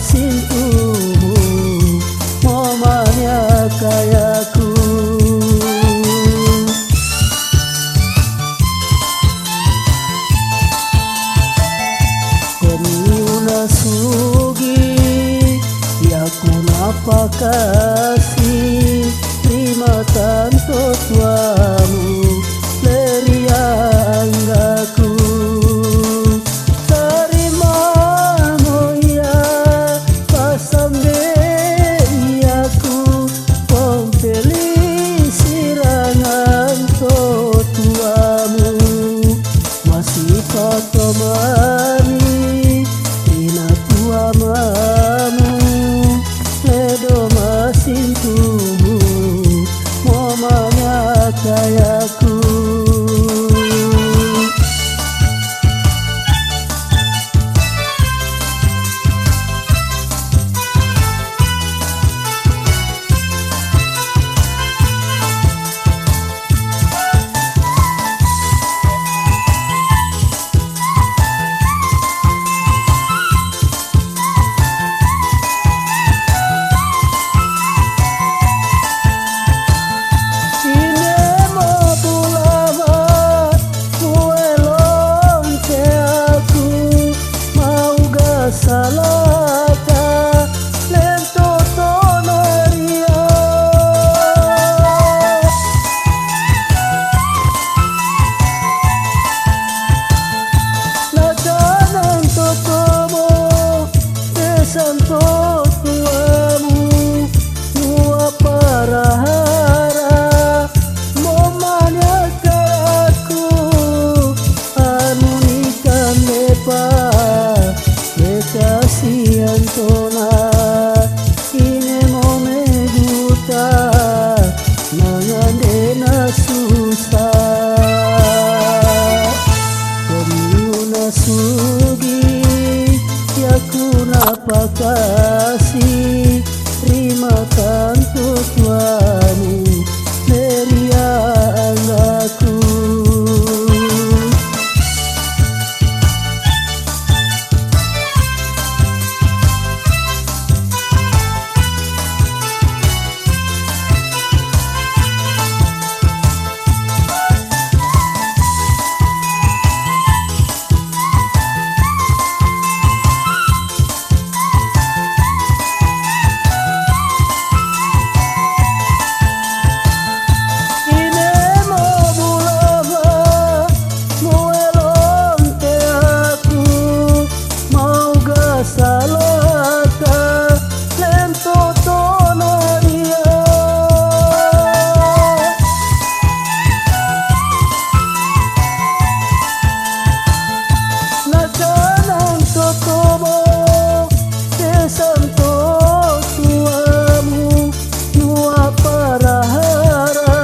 masintumu momanya kayaku. Komiuna sugi ya kunapa kasih terima tanto tuamu leria anggaku. Terima moya pasambe iaku pompeli sirangan to tuamu masih patomani ina tuamamu ledo masintumu momanya kayaku. Salata lento tonaria nadanan totomo desanto tuamu mua parahara momanya kayaku anu nikah lepa kasihan tona ine mome buta nangandena susah komiuna sugi ya kunapa kasih terima tanto tuamu leria anggaku. Salata lento tonaria nadanan totomo desanto tuamu nua parahara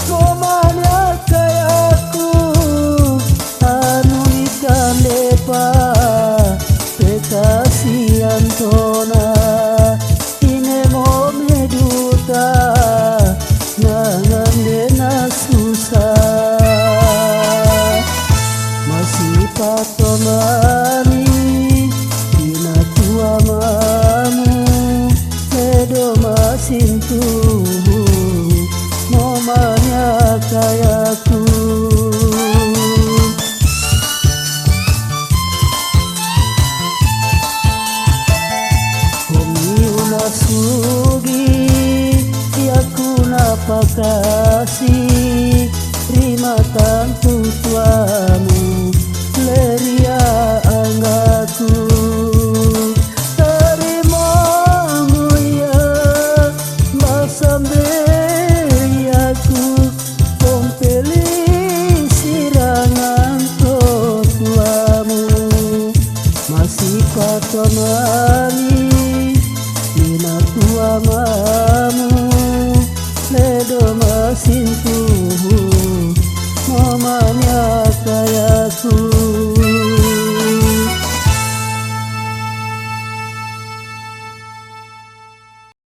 momanya kayaku anu ikan lepa kasihan tona ine mome duta nangandena susah masih patomani ina tuamamu ledo masintumu momanya kayaku. Sugi ya kunapa kasih terima tanto tuamu leria anggaku. Terima moya basambe aku pompeli sirangan to tuamu masih patomani ina tuamamu ledo masintu